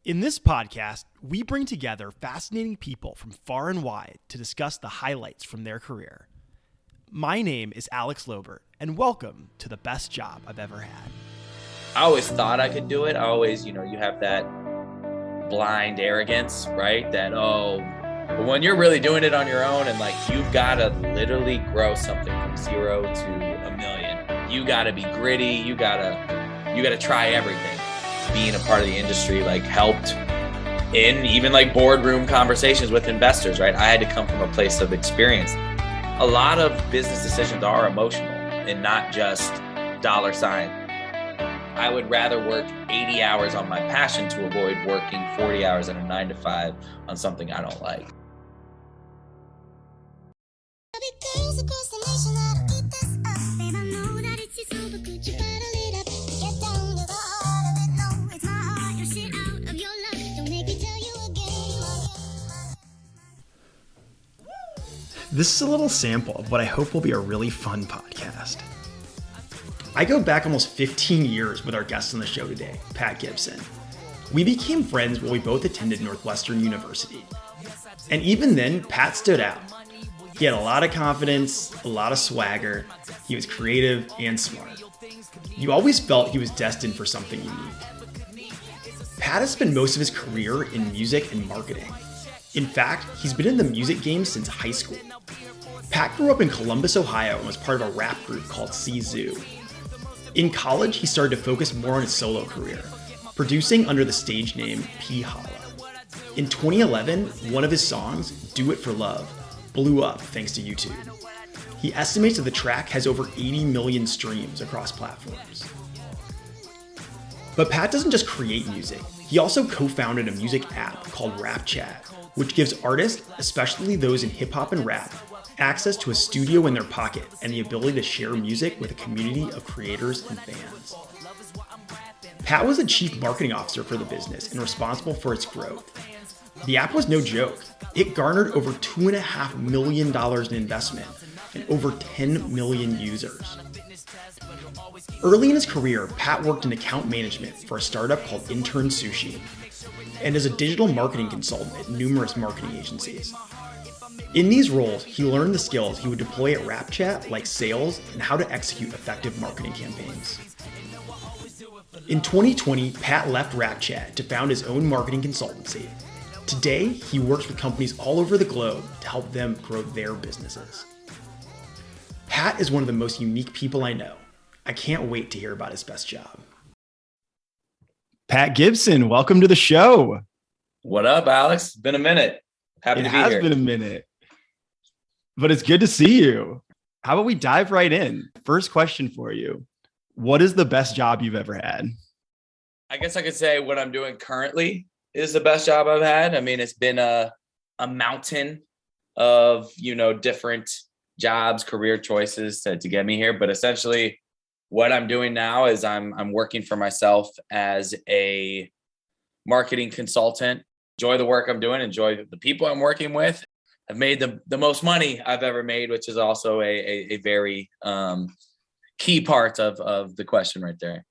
In this podcast, we bring together fascinating people from far and wide to discuss the highlights from their career. My name is Alex Lober, and welcome to the best job I've ever had. I always thought I could do it. I always, you have that blind arrogance, right? But when you're really doing it on your own and you've got to literally grow something from 0 to 1,000,000. You got to be gritty. You got to try everything. Being a part of the industry helped in even boardroom conversations with investors, right? I had to come from a place of experience. A lot of business decisions are emotional and not just dollar sign. I would rather work 80 hours on my passion to avoid working 40 hours at a 9 to 5 on something I don't like. This is a little sample of what I hope will be a really fun podcast. I go back almost 15 years with our guest on the show today, Pat Gibson. We became friends when we both attended Northwestern University. And even then, Pat stood out. He had a lot of confidence, a lot of swagger. He was creative and smart. You always felt he was destined for something unique. Pat has spent most of his career in music and marketing. In fact, he's been in the music game since high school. Pat grew up in Columbus, Ohio, and was part of a rap group called C-Zoo. In college, he started to focus more on his solo career, producing under the stage name P. Holla. In 2011, one of his songs, Do It For Love, blew up thanks to YouTube. He estimates that the track has over 80 million streams across platforms. But Pat doesn't just create music. He also co-founded a music app called Rap Chat, which gives artists, especially those in hip hop and rap, access to a studio in their pocket and the ability to share music with a community of creators and fans. Pat was the chief marketing officer for the business and responsible for its growth. The app was no joke. It garnered over $2.5 million in investment and over 10 million users. Early in his career, Pat worked in account management for a startup called Intern Sushi and as a digital marketing consultant at numerous marketing agencies. In these roles, he learned the skills he would deploy at Rap Chat, like sales and how to execute effective marketing campaigns. In 2020, Pat left Rap Chat to found his own marketing consultancy. Today, he works with companies all over the globe to help them grow their businesses. Pat is one of the most unique people I know. I can't wait to hear about his best job. Pat Gibson, welcome to the show. What up, Alex? It's been a minute. Happy to be here. It has been a minute, but it's good to see you. How about we dive right in? First question for you. What is the best job you've ever had? I guess I could say what I'm doing currently is the best job I've had. I mean, it's been a mountain of, different jobs, career choices to get me here. But essentially what I'm doing now is I'm working for myself as a marketing consultant. Enjoy the work I'm doing, enjoy the people I'm working with. I've made the most money I've ever made, which is also a very key part of the question right there.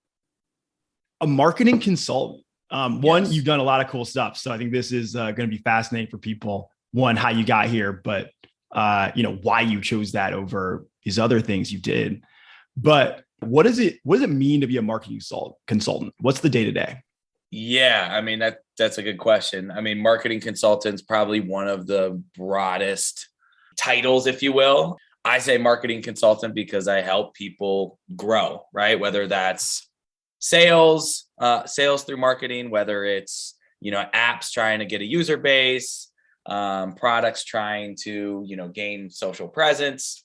A marketing consultant. One, Yes. You've done a lot of cool stuff. So I think this is going to be fascinating for people. One, how you got here, but why you chose that over these other things you did. But what does it mean to be a marketing consultant? What's the day-to-day? Yeah, I mean, that's a good question. I mean, marketing consultant's probably one of the broadest titles, if you will. I say marketing consultant because I help people grow, right? Whether that's sales through marketing, whether it's, apps trying to get a user base, products trying to, gain social presence.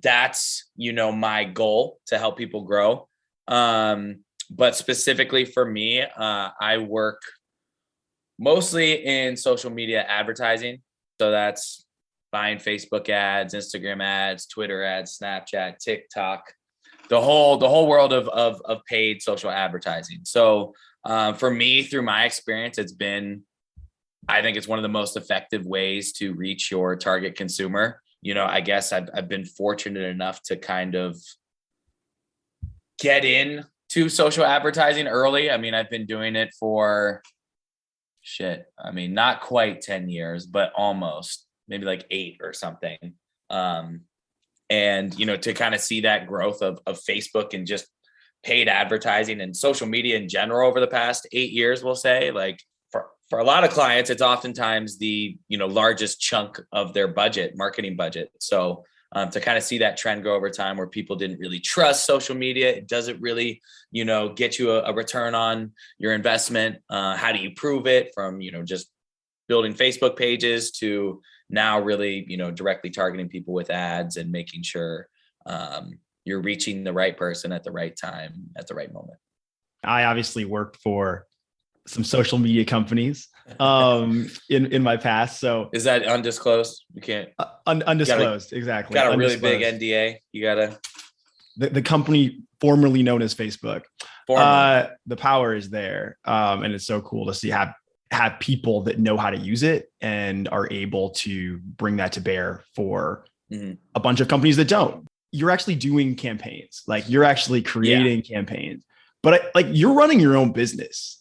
That's, my goal to help people grow. But specifically for me, I work mostly in social media advertising. So that's buying Facebook ads, Instagram ads, Twitter ads, Snapchat, TikTok, the whole world of paid social advertising. So for me, through my experience, I think it's one of the most effective ways to reach your target consumer. I guess I've been fortunate enough to kind of get in to social advertising early. I mean, I've been doing it for not quite 10 years, but almost, maybe like 8 or something. And, to kind of see that growth of Facebook and just paid advertising and social media in general over the past 8 years, we'll say, like for a lot of clients, it's oftentimes the, largest chunk of their marketing budget. So to kind of see that trend go over time where people didn't really trust social media, it doesn't really, get you a return on your investment. How do you prove it from, just building Facebook pages to now really, directly targeting people with ads and making sure you're reaching the right person at the right time, at the right moment. I obviously worked for some social media companies in my past. So is that undisclosed? You can't undisclosed. Exactly. Got a really big NDA. You gotta the company formerly known as Facebook. The power is there. And it's so cool to see have people that know how to use it and are able to bring that to bear for a bunch of companies that don't. You're actually doing campaigns, like you're actually creating campaigns, but you're running your own business.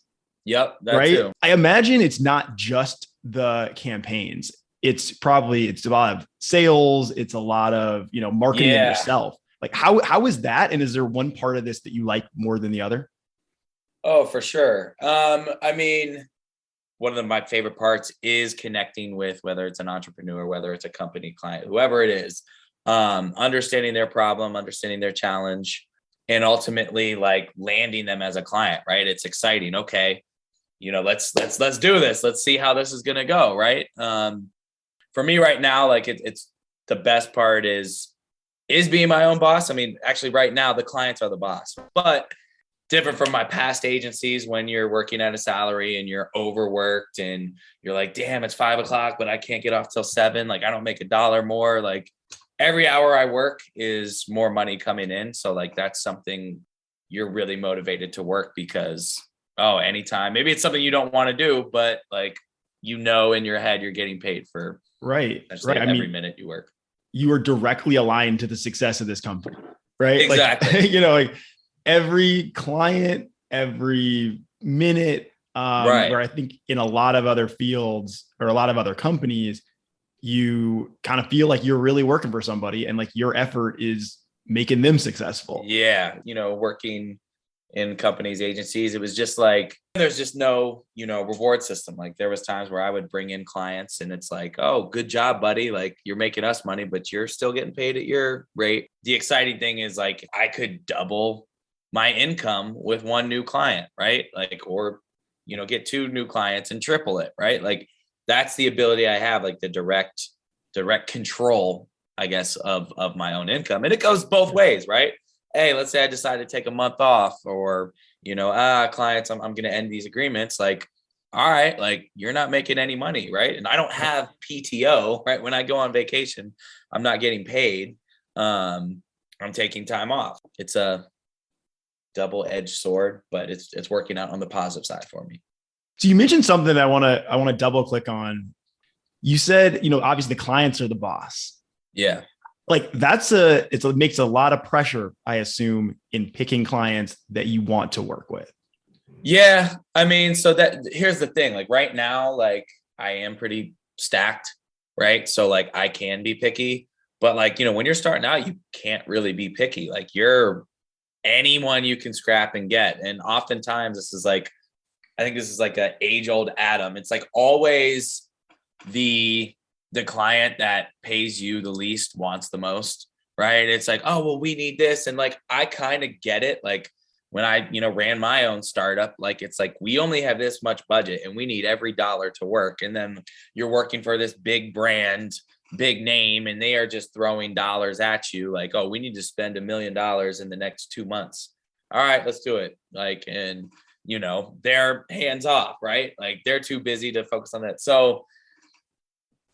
Yep. That right. Too. I imagine it's not just the campaigns. It's a lot of sales. It's a lot of, marketing yourself. Like how is that? And is there one part of this that you like more than the other? Oh, for sure. I mean, one of my favorite parts is connecting with, whether it's an entrepreneur, whether it's a company client, whoever it is, understanding their problem, understanding their challenge, and ultimately like landing them as a client, right? It's exciting. Okay. Let's do this. Let's see how this is going to go. Right. For me right now, like it's the best part is being my own boss. I mean, actually right now the clients are the boss, but different from my past agencies when you're working at a salary and you're overworked and you're like, damn, it's 5:00, but I can't get off till 7. Like I don't make $1 more. Like every hour I work is more money coming in. So like, that's something you're really motivated to work because, anytime, maybe it's something you don't want to do, but like, in your head, you're getting paid for every minute you work. You are directly aligned to the success of this company, right? Exactly. Like every client, every minute, right. Where I think in a lot of other fields or a lot of other companies, you kind of feel like you're really working for somebody and like your effort is making them successful. Yeah. Working in companies, agencies, it was just like, there's just no, reward system. Like there was times where I would bring in clients and it's like, oh, good job, buddy. Like you're making us money, but you're still getting paid at your rate. The exciting thing is like, I could double my income with one new client, right? Like, or, get 2 new clients and triple it, right? Like that's the ability I have, like the direct control, I guess, of my own income. And it goes both ways, right? Hey, let's say I decide to take a month off or, clients, I'm going to end these agreements. Like, all right, like you're not making any money, right? And I don't have PTO, right? When I go on vacation, I'm not getting paid. I'm taking time off. It's a double-edged sword, but it's working out on the positive side for me. So you mentioned something that I want to double click on. You said, obviously the clients are the boss. Yeah. Like it makes a lot of pressure, I assume, in picking clients that you want to work with. Yeah. I mean, so here's the thing, like right now, like I am pretty stacked, right? So like I can be picky, but like, when you're starting out, you can't really be picky. Like you're anyone you can scrap and get. And oftentimes I think this is like an age-old Adam. It's like always the client that pays you the least wants the most, right? It's like, oh, well, we need this. And like, I kind of get it. Like when I, ran my own startup, like, it's like, we only have this much budget and we need every dollar to work. And then you're working for this big brand, big name, and they are just throwing dollars at you. Like, oh, we need to spend $1 million in the next 2 months. All right, let's do it. Like, and they're hands off, right? Like they're too busy to focus on that. So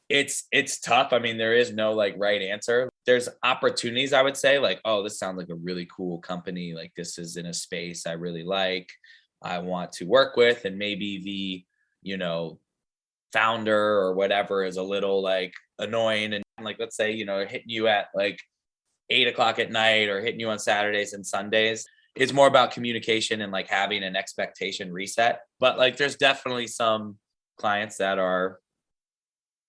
it's tough. I mean, there is no like right answer. There's opportunities, I would say, like, oh, this sounds like a really cool company. Like this is in a space I really like, I want to work with. And maybe the, founder or whatever is a little like annoying. And like, let's say, hitting you at like 8:00 at night or hitting you on Saturdays and Sundays. it's more about communication and like having an expectation reset. But like, there's definitely some clients that are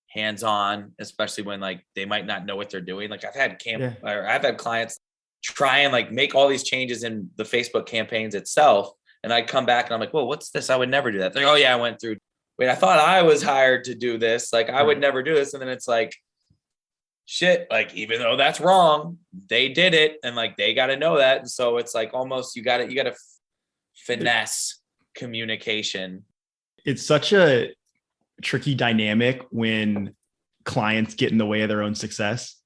hands-on, especially when like they might not know what they're doing. Like I've had clients try and like make all these changes in the Facebook campaigns itself. And I come back and I'm like, whoa, what's this? I would never do that. They're like, oh yeah, I went through, wait, I thought I was hired to do this. Like I would never do this. And then it's like, shit, like, even though that's wrong, they did it. And like, they got to know that. And so it's like, almost, you got to finesse communication. It's such a tricky dynamic when clients get in the way of their own success.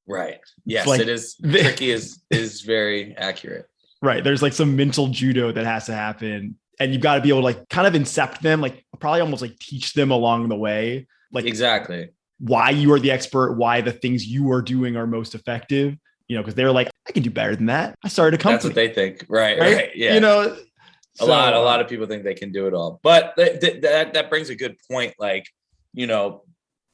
Right. Yes, like, it is. Tricky is very accurate. Right. There's like some mental judo that has to happen. And you've got to be able to like kind of incept them, like probably almost like teach them along the way. Like exactly why you are the expert, why the things you are doing are most effective, you know, because they're like, I can do better than that. I started a company. That's what they think. Right. Yeah. You know, a lot of people think they can do it all, but that brings a good point. Like, you know,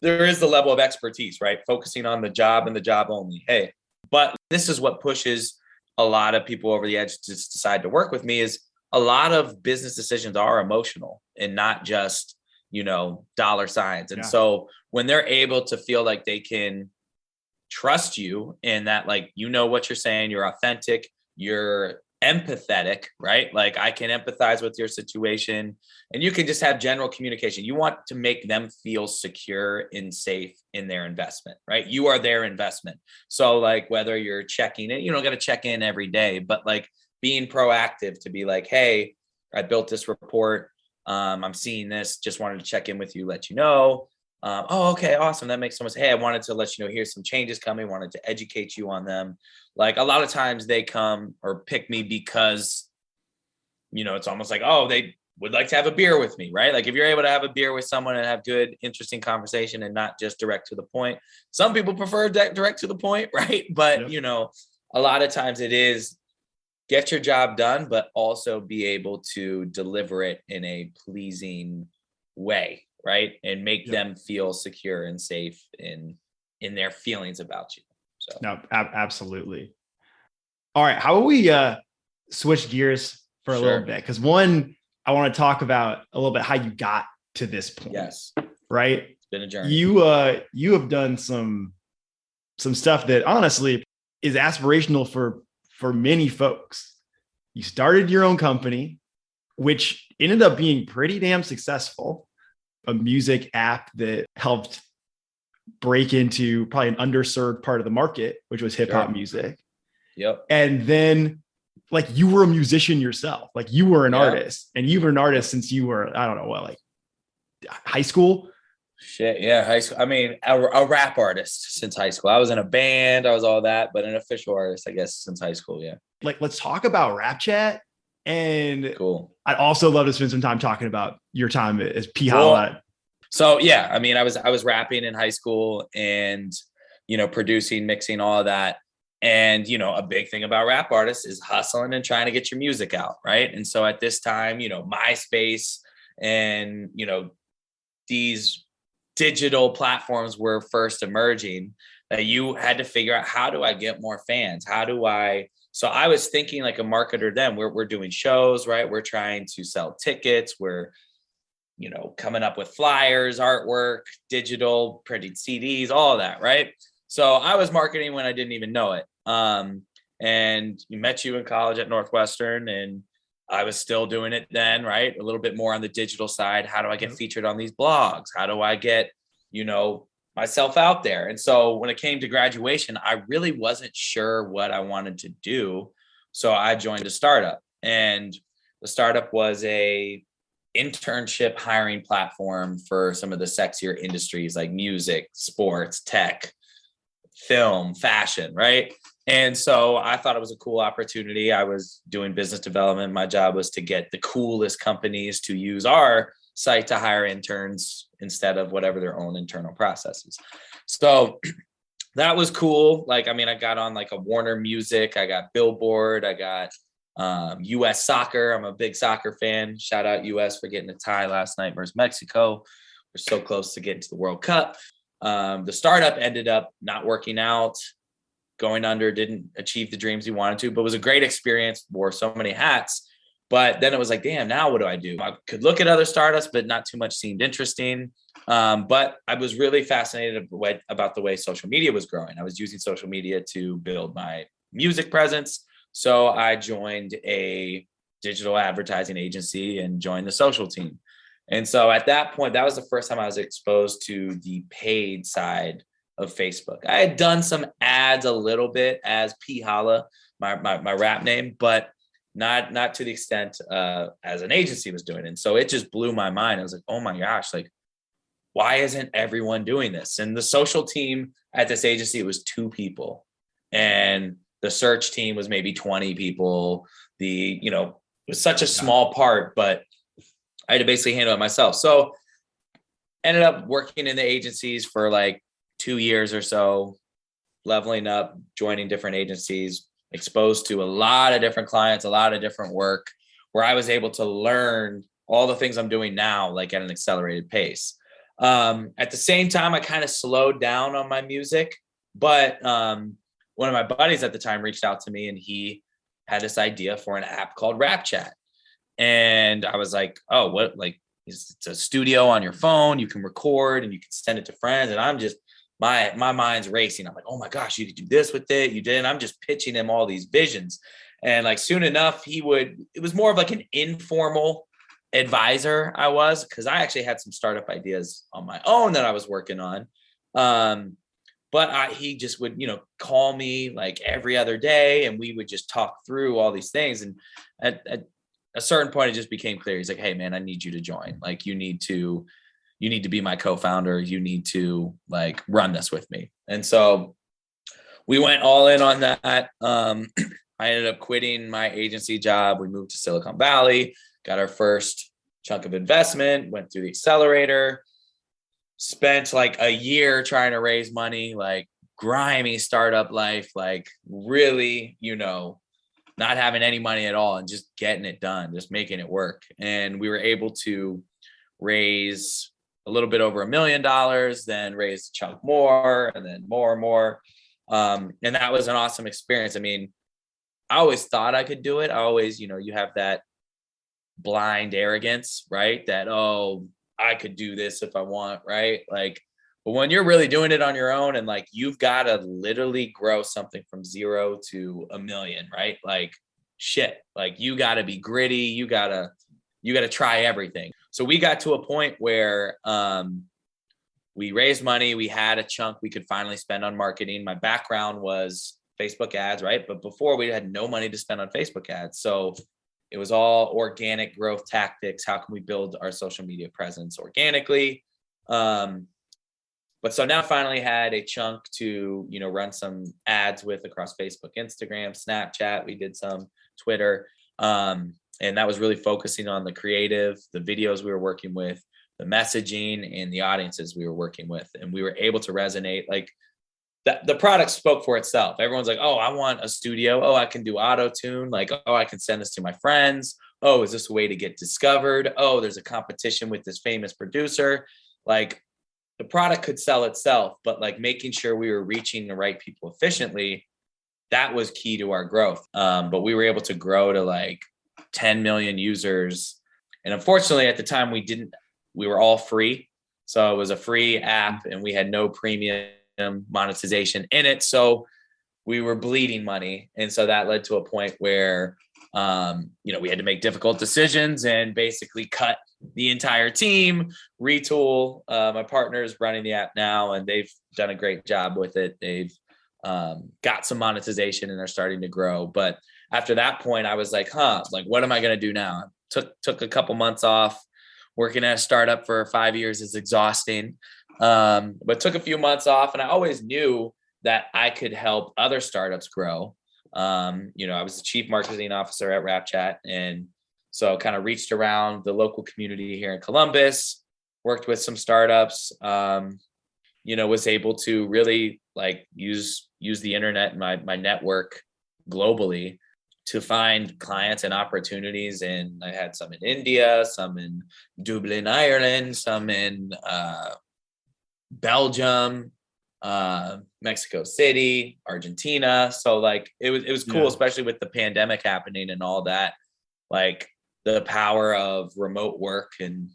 there is the level of expertise, right? Focusing on the job and the job only. Hey, but this is what pushes a lot of people over the edge to decide to work with me, is a lot of business decisions are emotional and not just, you know, dollar signs. And so when they're able to feel like they can trust you and that, like, you know what you're saying, you're authentic, you're empathetic, right? Like, I can empathize with your situation, and you can just have general communication. You want to make them feel secure and safe in their investment, right? You are their investment. So like, whether you're checking in, you don't got to check in every day, but like being proactive to be like, hey, I built this report. I'm seeing this, just wanted to check in with you, let you know. Oh, okay, awesome. That makes so much. Hey, I wanted to let you know, here's some changes coming, wanted to educate you on them. Like, a lot of times they come or pick me because, you know, it's almost like, oh, they would like to have a beer with me, right? Like, if you're able to have a beer with someone and have good, interesting conversation and not just direct to the point. Some people prefer direct to the point, right? But, you know, a lot of times it is get your job done, but also be able to deliver it in a pleasing way, right? And make them feel secure and safe in their feelings about you. So no, absolutely. All right, how about we switch gears for a little bit? Because one, I want to talk about a little bit how you got to this point. Yes. Right. It's been a journey. You have done some stuff that honestly is aspirational for many folks. You started your own company, which ended up being pretty damn successful. A music app that helped break into probably an underserved part of the market, which was hip hop music. Yep. And then like, you were a musician yourself, like you were an artist, and you were an artist since you were, I don't know what, like high school. Shit. Yeah. High school. I mean, a rap artist since high school. I was in a band, I was all that, but an official artist, I guess, since high school. Yeah. Like, let's talk about Rap Chat. And cool. I'd also love to spend some time talking about your time as P. Holla. So yeah, I mean, I was rapping in high school and, you know, producing, mixing, all of that. And, you know, a big thing about rap artists is hustling and trying to get your music out. Right. And so at this time, you know, MySpace and, you know, these digital platforms were first emerging, that you had to figure out, how do I get more fans? So I was thinking like a marketer then. We're doing shows, right? We're trying to sell tickets. We're, you know, coming up with flyers, artwork, digital, printed CDs, all of that, right? So I was marketing when I didn't even know it. And you met you in college at Northwestern, and I was still doing it then, right? A little bit more on the digital side. How do I get featured on these blogs? How do I get, you know, myself out there? And so when it came to graduation, I really wasn't sure what I wanted to do. So I joined a startup, and the startup was a internship hiring platform for some of the sexier industries like music, sports, tech, film, fashion, right? And so I thought it was a cool opportunity. I was doing business development. My job was to get the coolest companies to use our site to hire interns instead of whatever their own internal processes. So that was cool. Like, I mean, I got on like a Warner Music, I got Billboard, I got US soccer. I'm a big soccer fan. Shout out US for getting a tie last night versus Mexico. We're so close to getting to the World Cup. The startup ended up not working out. going under, didn't achieve the dreams he wanted to, but it was a great experience, wore so many hats. But then it was like, damn, now what do I do? I could look at other startups, but not too much seemed interesting. But I was really fascinated about the way social media was growing. I was using social media to build my music presence. So I joined a digital advertising agency and joined the social team. And so at that point, that was the first time I was exposed to the paid side of Facebook. I had done some ads a little bit as P Holla, my rap name, but not to the extent as an agency was doing. And so it just blew my mind. I was like, oh my gosh, like, why isn't everyone doing this? And the social team at this agency, it was 2 people. And the search team was maybe 20 people. It was such a small part, but I had to basically handle it myself. So ended up working in the agencies for like 2 years or so, leveling up, joining different agencies, exposed to a lot of different clients, a lot of different work, where I was able to learn all the things I'm doing now, like at an accelerated pace. At the same time, I kind of slowed down on my music, but one of my buddies at the time reached out to me, and he had this idea for an app called Rap Chat. And I was like, oh, what? Like, it's a studio on your phone. You can record and you can send it to friends. And I'm just, my mind's racing. I'm like, oh my gosh, you could do this with it. You did. And I'm just pitching him all these visions. And like, soon enough, it was more of like an informal advisor because I actually had some startup ideas on my own that I was working on. But he just would, call me like every other day, and we would just talk through all these things. And at a certain point, it just became clear. He's like, hey man, I need you to join. Like, you need to be my co-founder. You need to like run this with me. And so we went all in on that. I ended up quitting my agency job. We moved to Silicon Valley, got our first chunk of investment, went through the accelerator, spent like a year trying to raise money, like grimy startup life, like really, not having any money at all and just getting it done, just making it work. And we were able to raise a little bit over $1 million, then raise a chunk more, and then more and more. And that was an awesome experience. I mean, I always thought I could do it. I always, you have that blind arrogance, right? That, oh, I could do this if I want, right? Like, but when you're really doing it on your own, and like, you've got to literally grow something from 0 to 1 million, right? Like, shit, like you got to be gritty. You got to try everything. So we got to a point where we raised money. We had a chunk we could finally spend on marketing. My background was Facebook ads, right? But before, we had no money to spend on Facebook ads. So it was all organic growth tactics. How can we build our social media presence organically? But so now finally had a chunk to, run some ads with across Facebook, Instagram, Snapchat. We did some Twitter. And that was really focusing on the creative, the videos we were working with, the messaging, and the audiences we were working with. And we were able to resonate. Like, the product spoke for itself. Everyone's like, oh, I want a studio. Oh, I can do auto tune. Like, oh, I can send this to my friends. Oh, is this a way to get discovered? Oh, there's a competition with this famous producer. Like, the product could sell itself, but like making sure we were reaching the right people efficiently, that was key to our growth. But we were able to grow to like 10 million users. And unfortunately at the time we were all free. So it was a free app and we had no premium monetization in it. So we were bleeding money. And so that led to a point where, we had to make difficult decisions and basically cut the entire team, retool. My partner is running the app now, and they've done a great job with it. They've got some monetization and they're starting to grow. But after that point, I was like, what am I going to do now? Took a couple months off. Working at a startup for 5 years is exhausting. But took a few months off, and I always knew that I could help other startups grow. I was the chief marketing officer at Rap Chat, and so kind of reached around the local community here in Columbus, worked with some startups, was able to really like use the internet and my network globally to find clients and opportunities. And I had some in India, some in Dublin, Ireland, some in Belgium, Mexico City, Argentina. So like it was cool, Yeah. especially with the pandemic happening and all that, like the power of remote work and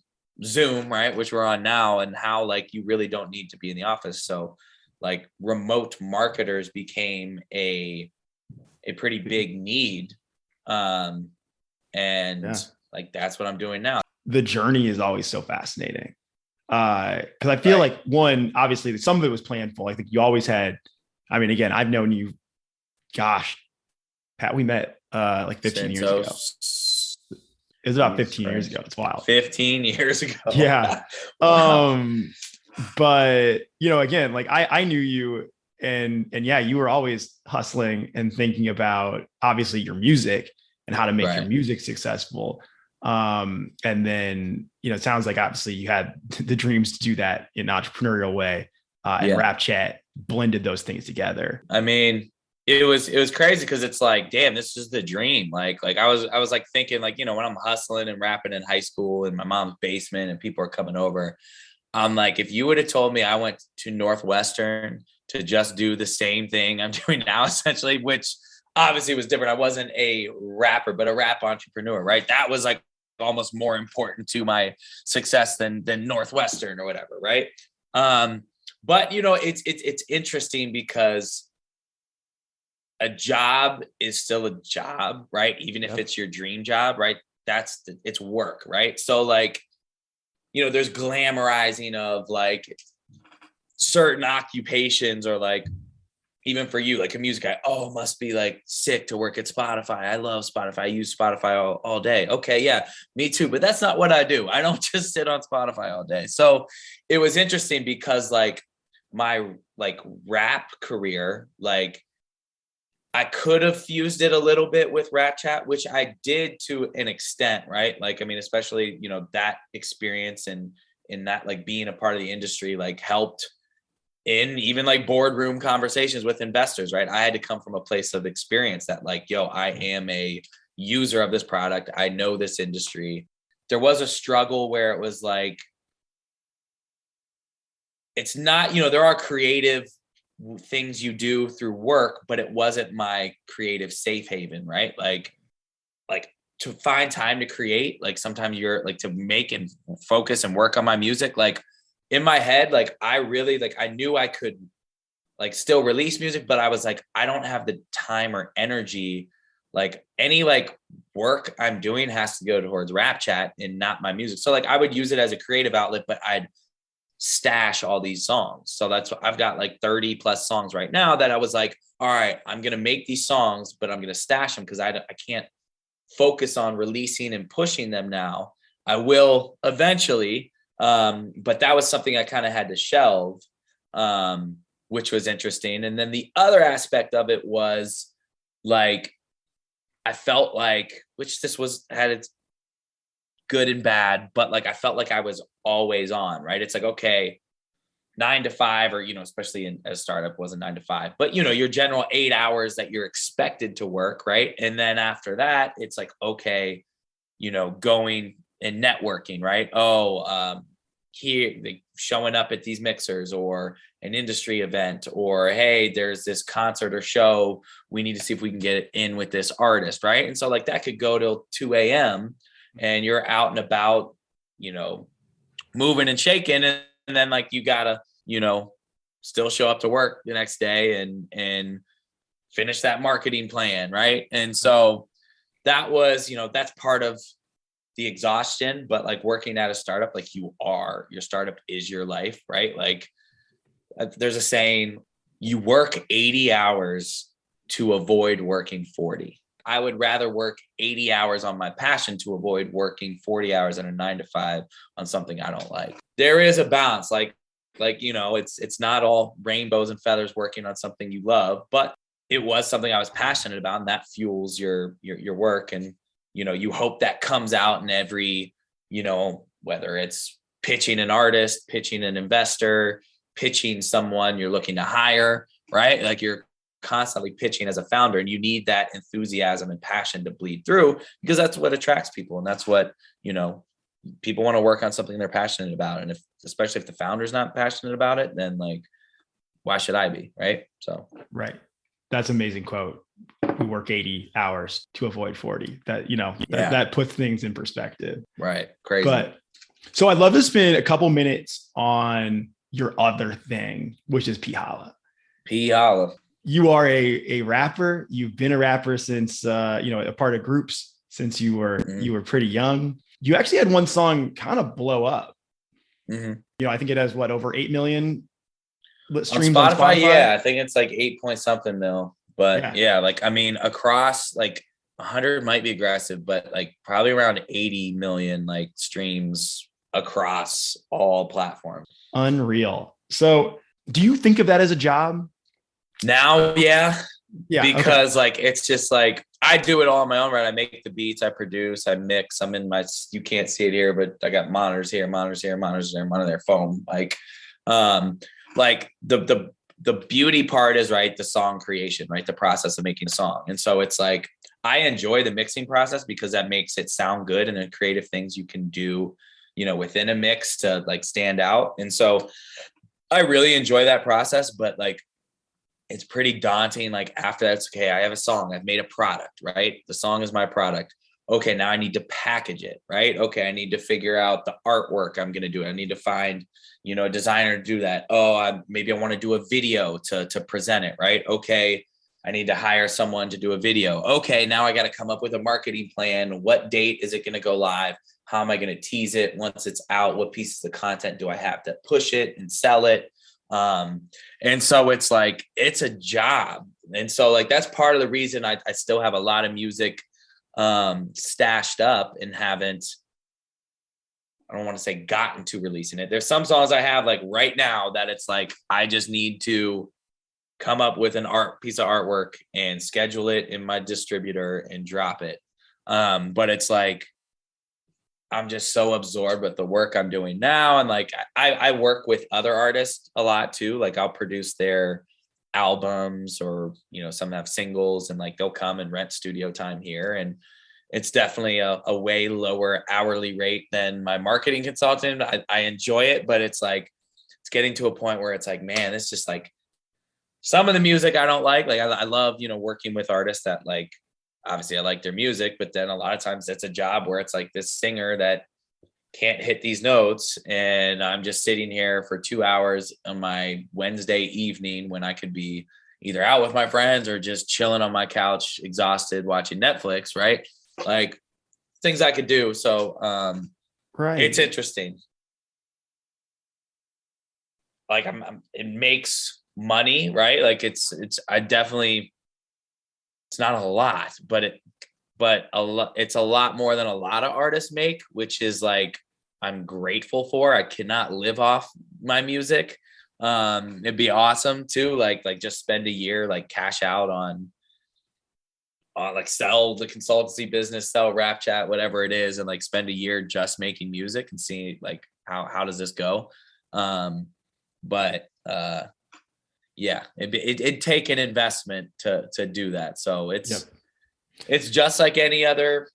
Zoom, right, which we're on now, and how like you really don't need to be in the office. So like remote marketers became a pretty big need. And Yeah. like that's what I'm doing now. The journey is always so fascinating. Because I feel Right. like, one, obviously some of it was planful. I think you always had, I mean, again, I've known you, gosh, Pat, we met like 15 Since years ago. It was about 15 years ago. It's wild. 15 years ago. Yeah. Wow. But you know, again, like I knew you, and yeah, you were always hustling and thinking about obviously your music and how to make your Right. music successful. And then, you know, it sounds like obviously you had the dreams to do that in an entrepreneurial way. And Yeah. Rap Chat blended those things together. I mean, it was crazy because it's like, damn, this is the dream. Like I was like thinking, like, you know, when I'm hustling and rapping in high school in my mom's basement and people are coming over, I'm like, if you would have told me I went to Northwestern to just do the same thing I'm doing now, essentially, which obviously was different. I wasn't a rapper, but a rap entrepreneur, right? That was like almost more important to my success than Northwestern or whatever, right? But you know, it's interesting because a job is still a job, right? Even if it's your dream job, right? It's work, right? So like, you know, there's glamorizing of like certain occupations, or like, even for you, like a music guy, oh, must be like sick to work at Spotify. I love Spotify. I use Spotify all day. Okay, yeah, me too. But that's not what I do. I don't just sit on Spotify all day. So it was interesting because like my like rap career, like I could have fused it a little bit with Rap Chat, which I did to an extent, right? Like, I mean, especially, you know, that experience and in that, like being a part of the industry, like helped in even like boardroom conversations with investors, right? I had to come from a place of experience that like, yo, I am a user of this product. I know this industry. There was a struggle where it was like, it's not, you know, there are creative things you do through work, but it wasn't my creative safe haven, right? Like to find time to create, like sometimes you're like to make and focus and work on my music, like in my head, like I really like I knew I could like still release music, but I was like, I don't have the time or energy. Like any like work I'm doing has to go towards Rap Chat and not my music. So like I would use it as a creative outlet, but I'd stash all these songs. So that's what I've got, like 30 plus songs right now that I was like, all right, I'm going to make these songs, but I'm going to stash them because I can't focus on releasing and pushing them now. I will eventually. But that was something I kind of had to shelve, which was interesting. And then the other aspect of it was like, I felt like, which this had its good and bad, but like, I felt like I was always on, right? It's like, okay, 9 to 5, or, you know, especially in a startup wasn't 9 to 5, but you know, your general 8 hours that you're expected to work. Right. And then after that, it's like, okay, you know, going and networking, right? Oh, here, like showing up at these mixers or an industry event, or hey, there's this concert or show, we need to see if we can get it in with this artist, right? And so like that could go till 2 a.m. and you're out and about, you know, moving and shaking, and then like you gotta, you know, still show up to work the next day and finish that marketing plan, right? And so that was, you know, that's part of the exhaustion. But like working at a startup, like your startup is your life, right? Like there's a saying, you work 80 hours to avoid working 40. I would rather work 80 hours on my passion to avoid working 40 hours in a 9 to 5 on something I don't like. There is a balance, like, you know, it's not all rainbows and feathers working on something you love, but it was something I was passionate about, and that fuels your work. And, you know, you hope that comes out in every, you know, whether it's pitching an artist, pitching an investor, pitching someone you're looking to hire, right? Like you're constantly pitching as a founder, and you need that enthusiasm and passion to bleed through, because that's what attracts people. And that's what, you know, people want to work on something they're passionate about. And especially if the founder's not passionate about it, then like why should I be? Right. So. Right. That's an amazing quote. We work 80 hours to avoid 40. That, that puts things in perspective. Right. Crazy. But so I'd love to spend a couple minutes on your other thing, which is P Holla. P Holla. You are a rapper. You've been a rapper since, a part of groups since you were pretty young. You actually had one song kind of blow up. Mm-hmm. I think it has over 8 million streams on Spotify. Yeah, I think it's like 8 point something mil. But across like 100 might be aggressive, but like probably around 80 million like streams across all platforms. Unreal. So do you think of that as a job? Now, yeah. Because like, it's just like, I do it all on my own, right? I make the beats, I produce, I mix, I'm in you can't see it here, but I got monitors here, monitors there, monitor there, phone. Like the beauty part is, right, the song creation, right? The process of making a song. And so it's like, I enjoy the mixing process because that makes it sound good, and then creative things you can do, within a mix to like stand out. And so I really enjoy that process, but like, it's pretty daunting. Like after that's okay, I have a song, I've made a product, right? The song is my product. Okay, now I need to package it, right? Okay, I need to figure out the artwork I'm going to do. I need to find, a designer to do that. Oh, maybe I want to do a video to present it, right? Okay, I need to hire someone to do a video. Okay, now I got to come up with a marketing plan. What date is it going to go live? How am I going to tease it once it's out? What pieces of content do I have to push it and sell it? And so it's like, it's a job. And so like, that's part of the reason I still have a lot of music stashed up and haven't, I don't want to say gotten to releasing it. There's some songs I have like right now that it's like, I just need to come up with an piece of artwork and schedule it in my distributor and drop it. But it's like, I'm just so absorbed with the work I'm doing now. And like, I work with other artists a lot too. Like I'll produce their albums, or, some have singles, and like, they'll come and rent studio time here. And it's definitely a way lower hourly rate than my marketing consultant. I enjoy it, but it's like, it's getting to a point where it's like, man, it's just like some of the music I don't like. Like I love, working with artists that like, obviously I like their music, but then a lot of times it's a job where it's like this singer that can't hit these notes, and I'm just sitting here for 2 hours on my Wednesday evening when I could be either out with my friends or just chilling on my couch, exhausted, watching Netflix, right? Like things I could do. So right. It's interesting. Like it makes money, right? Like it's not a lot, but it's a lot more than a lot of artists make, which is like, I'm grateful for. I cannot live off my music. It'd be awesome too. Like just spend a year, like cash out on like sell the consultancy business, sell Rap Chat, whatever it is. And like spend a year just making music and see like, how does this go? Yeah, it'd take an investment to do that. So it's just like any other.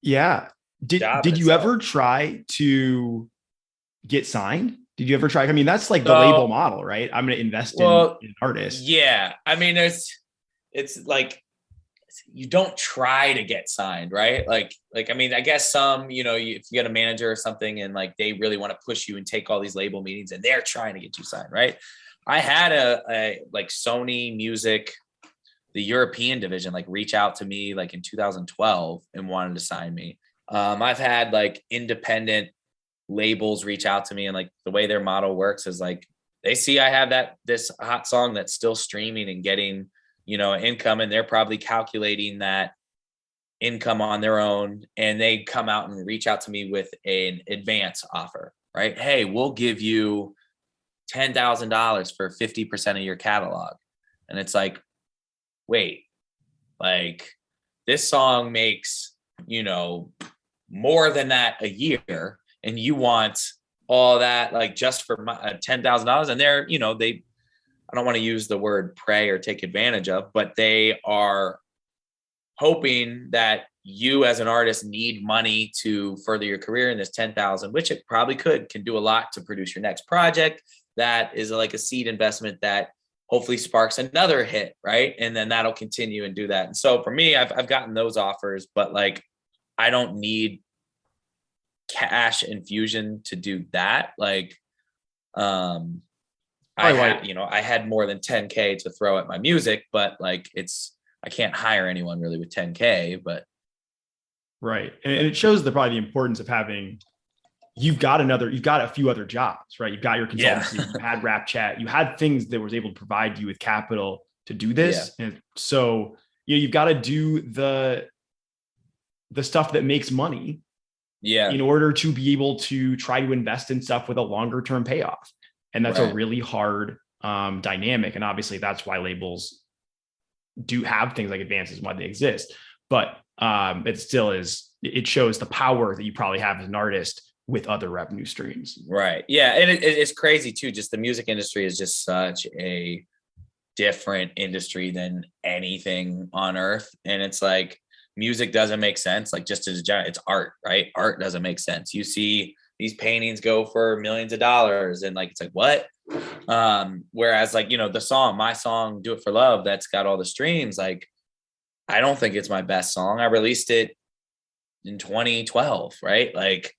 Yeah. Did you ever try to get signed? Did you ever try? I mean, that's like the label model, right? I'm going to invest in an artist. Yeah. I mean, it's like, you don't try to get signed, right? Like, I mean, I guess some, if you get a manager or something and like, they really want to push you and take all these label meetings and they're trying to get you signed, right? I had a like Sony Music, the European division, like reach out to me like in 2012 and wanted to sign me. I've had like independent labels reach out to me, and like the way their model works is like, they see I have this hot song that's still streaming and getting, income, and they're probably calculating that income on their own. And they come out and reach out to me with an advance offer, right? Hey, we'll give you $10,000 for 50% of your catalog. And it's like, wait, like this song makes, more than that a year, and you want all that, like just for $10,000. And they're, I don't want to use the word prey or take advantage of, but they are hoping that you as an artist need money to further your career, in this 10,000, which it probably can do a lot to produce your next project. That is like a seed investment that hopefully sparks another hit, right? And then that'll continue and do that. And so for me, I've gotten those offers, but like I don't need cash infusion to do that. Like I had more than 10K to throw at my music, but like I can't hire anyone really with 10K, but right. And it shows probably the importance of having, you've got a few other jobs, right? You've got your consultancy, you had Rap Chat, you had things that was able to provide you with capital to do this. Yeah. And so, you've got to do the stuff that makes money in order to be able to try to invest in stuff with a longer term payoff. And that's a really hard dynamic. And obviously that's why labels do have things like advances and why they exist. But it still it shows the power that you probably have as an artist with other revenue streams. Right. Yeah. And it's crazy too. Just the music industry is just such a different industry than anything on earth. And it's like, music doesn't make sense. Like just as it's art, right? Art doesn't make sense. You see these paintings go for millions of dollars and like, it's like, what? Whereas like, my song, Do It For Love, that's got all the streams. Like, I don't think it's my best song. I released it in 2012, right? Like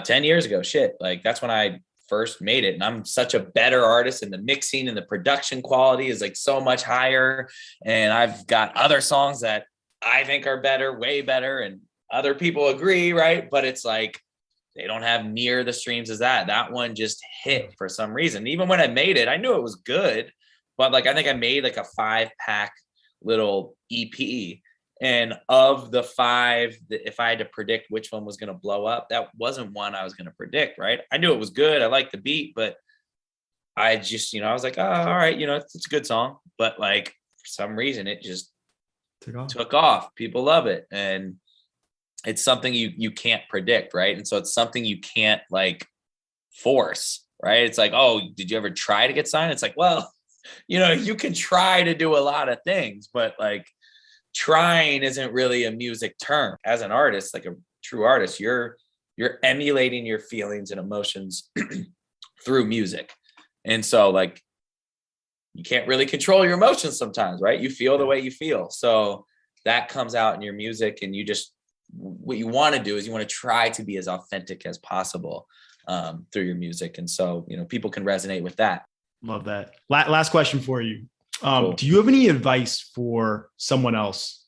10 years ago, shit. Like that's when I first made it. And I'm such a better artist, and the mixing and the production quality is like so much higher. And I've got other songs that I think are better, way better. And other people agree, right? But it's like, they don't have near the streams as that. That one just hit for some reason. Even when I made it, I knew it was good, but like, I think I made like a 5-pack little EP. And of the 5, if I had to predict which one was going to blow up, that wasn't one I was going to predict, right? I knew it was good. I liked the beat, but I just, I was like, oh, all right, it's a good song. But like, for some reason, it just took off. People love it. And it's something you can't predict, right? And so it's something you can't like force, right? It's like, oh, did you ever try to get signed? It's like, well, you can try to do a lot of things, but like trying isn't really a music term. As an artist, like a true artist, you're emulating your feelings and emotions through music. And so like, you can't really control your emotions sometimes, right? You feel the way you feel. So that comes out in your music, and what you want to do is you want to try to be as authentic as possible through your music. And so, people can resonate with that. Love that. Last question for you. Cool. Do you have any advice for someone else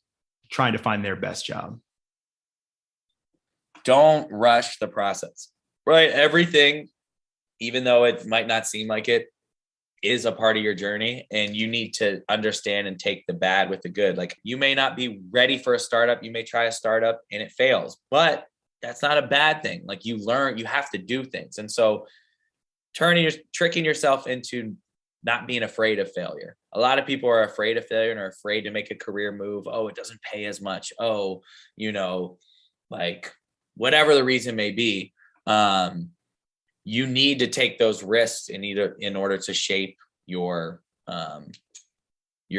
trying to find their best job? Don't rush the process, right? Everything, even though it might not seem like it, is a part of your journey, and you need to understand and take the bad with the good. Like, you may not be ready for a startup. You may try a startup and it fails, but that's not a bad thing. Like, you learn, you have to do things. And so tricking yourself into not being afraid of failure. A lot of people are afraid of failure and are afraid to make a career move. Oh, it doesn't pay as much. Oh, like whatever the reason may be. You need to take those risks in order to shape your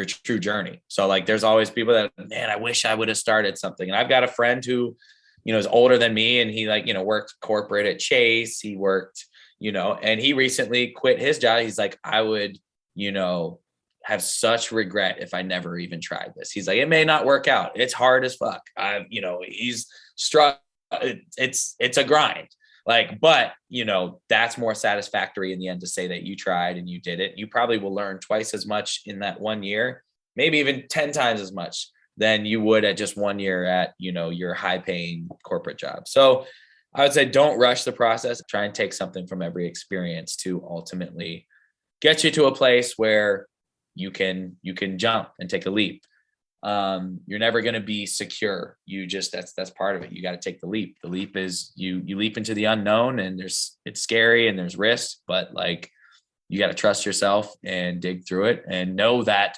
true journey. So like, there's always people that, man, I wish I would have started something. And I've got a friend who, is older than me, and he worked corporate at Chase. He worked, and he recently quit his job. He's like, I would, have such regret if I never even tried this. He's like, it may not work out. It's hard as fuck. He's struck. It's a grind. Like, but, that's more satisfactory in the end to say that you tried and you did it. You probably will learn twice as much in that 1 year, maybe even 10 times as much than you would at just 1 year at, your high paying corporate job. So I would say, don't rush the process. Try and take something from every experience to ultimately get you to a place where you can jump and take a leap. You're never going to be secure. That's part of it. You got to take the leap. The leap is you leap into the unknown, and it's scary and there's risk, but like, you got to trust yourself and dig through it and know that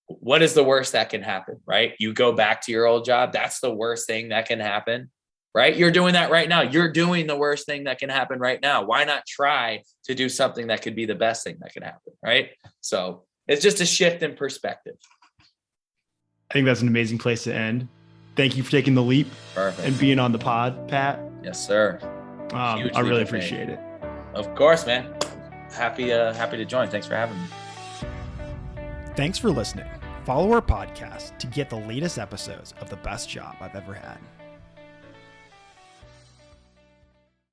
what is the worst that can happen, right? You go back to your old job. That's the worst thing that can happen, right? You're doing that right now. You're doing the worst thing that can happen right now. Why not try to do something that could be the best thing that can happen, right? So it's just a shift in perspective. I think that's an amazing place to end. Thank you for taking the leap. Perfect. And being on the pod, Pat. Yes, sir. I really appreciate it. Of course, man. Happy to join. Thanks for having me. Thanks for listening. Follow our podcast to get the latest episodes of The Best Job I've Ever Had.